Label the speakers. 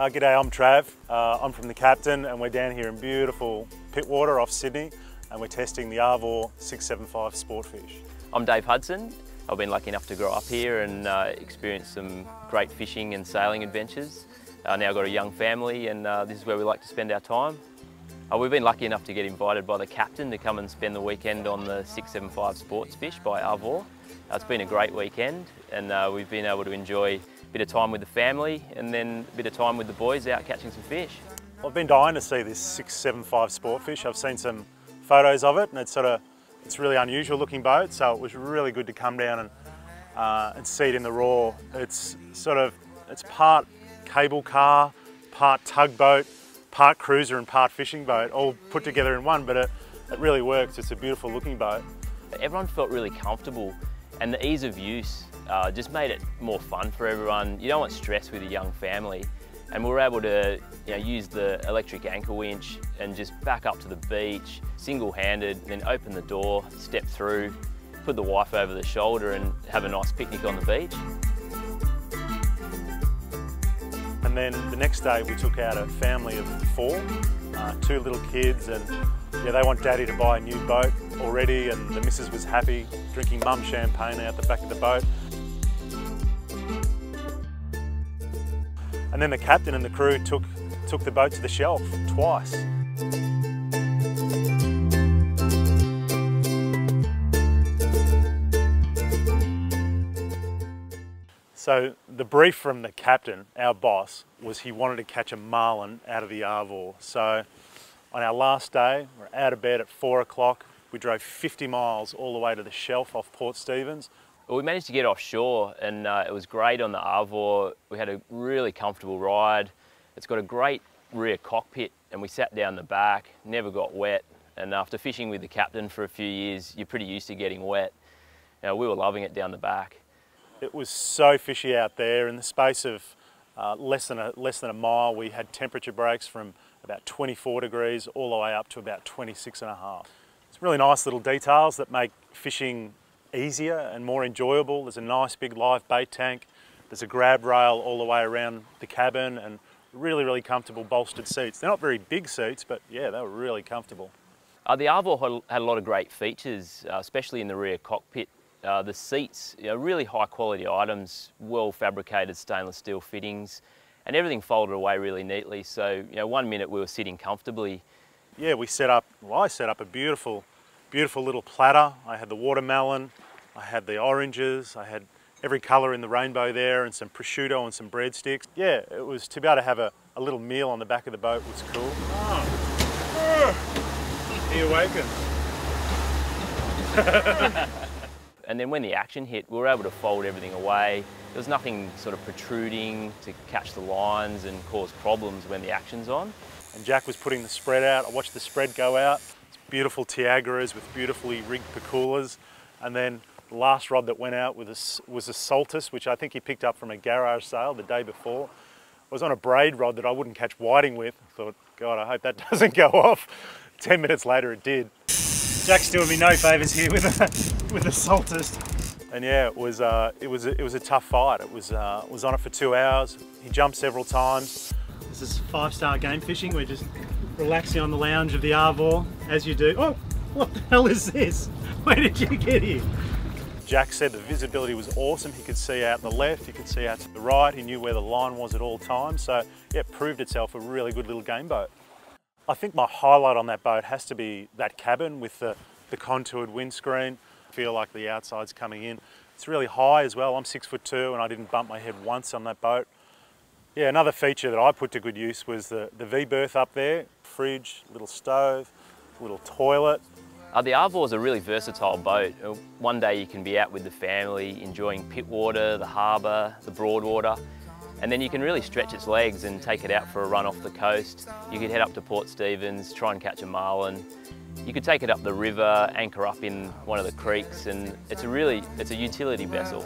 Speaker 1: G'day, I'm Trav. I'm from the captain and we're down here in beautiful Pittwater off Sydney and we're testing the Arvor 675 Sportsfish.
Speaker 2: I'm Dave Hudson. I've been lucky enough to grow up here and experience some great fishing and sailing adventures. Now got a young family and this is where we like to spend our time. We've been lucky enough to get invited by the captain to come and spend the weekend on the 675 Sportsfish by Arvor. It's been a great weekend and we've been able to enjoy a bit of time with the family and then a bit of time with the boys out catching some fish.
Speaker 1: I've been dying to see this 675 Sportfish. I've seen some photos of it and it's a really unusual looking boat, so it was really good to come down and see it in the raw. It's part cable car, part tugboat, part cruiser and part fishing boat, all put together in one, but it really works. It's a beautiful looking boat.
Speaker 2: Everyone felt really comfortable and the ease of use just made it more fun for everyone. You don't want stress with a young family, and we were able to use the electric anchor winch and just back up to the beach, single-handed, then open the door, step through, put the wife over the shoulder and have a nice picnic on the beach.
Speaker 1: And then the next day we took out a family of 4, 2 little kids, and they want daddy to buy a new boat already, and the missus was happy drinking mum champagne out the back of the boat. And then the captain and the crew took the boat to the shelf twice. So the brief from the captain, our boss, was he wanted to catch a marlin out of the Arvor. So on our last day, we're out of bed at 4 o'clock. We drove 50 miles all the way to the shelf off Port Stephens.
Speaker 2: Well, we managed to get offshore and it was great on the Arvor. We had a really comfortable ride. It's got a great rear cockpit and we sat down the back, never got wet. And after fishing with the captain for a few years, you're pretty used to getting wet. We were loving it down the back.
Speaker 1: It was so fishy out there. In the space of less than a mile, we had temperature breaks from about 24 degrees all the way up to about 26.5. It's really nice little details that make fishing easier and more enjoyable. There's a nice big live bait tank. There's a grab rail all the way around the cabin and really, really comfortable bolstered seats. They're not very big seats, but yeah, they were really comfortable.
Speaker 2: The Arvor had a lot of great features, especially in the rear cockpit. The seats, really high quality items, well fabricated stainless steel fittings, and everything folded away really neatly. So, 1 minute we were sitting comfortably. Yeah,
Speaker 1: I set up a beautiful little platter. I had the watermelon, I had the oranges, I had every colour in the rainbow there and some prosciutto and some breadsticks. Yeah, it was to be able to have a little meal on the back of the boat was cool. He awakened.
Speaker 2: And then when the action hit, we were able to fold everything away. There was nothing sort of protruding to catch the lines and cause problems when the action's on.
Speaker 1: And Jack was putting the spread out. I watched the spread go out. It's beautiful Tiagaras with beautifully rigged paculas. And then the last rod that went out was a Saltus, which I think he picked up from a garage sale the day before. It was on a braid rod that I wouldn't catch whiting with. I thought, God, I hope that doesn't go off. 10 minutes later it did. Jack's doing me no favours here with a Saltus. And yeah, it was a tough fight. It was on it for 2 hours. He jumped several times. This is 5-star game fishing. We're just relaxing on the lounge of the Arvor, as you do. Oh, what the hell is this? Where did you get here? Jack said the visibility was awesome. He could see out the left, he could see out to the right. He knew where the line was at all times. So yeah, it proved itself a really good little game boat. I think my highlight on that boat has to be that cabin with the contoured windscreen. I feel like the outside's coming in. It's really high as well. I'm 6'2" and I didn't bump my head once on that boat. Yeah, another feature that I put to good use was the V-berth up there. Fridge, little stove, little toilet.
Speaker 2: The Arvor is a really versatile boat. One day you can be out with the family, enjoying Pittwater, the harbour, the Broadwater, and then you can really stretch its legs and take it out for a run off the coast. You could head up to Port Stephens, try and catch a marlin. You could take it up the river, anchor up in one of the creeks, and it's a utility vessel.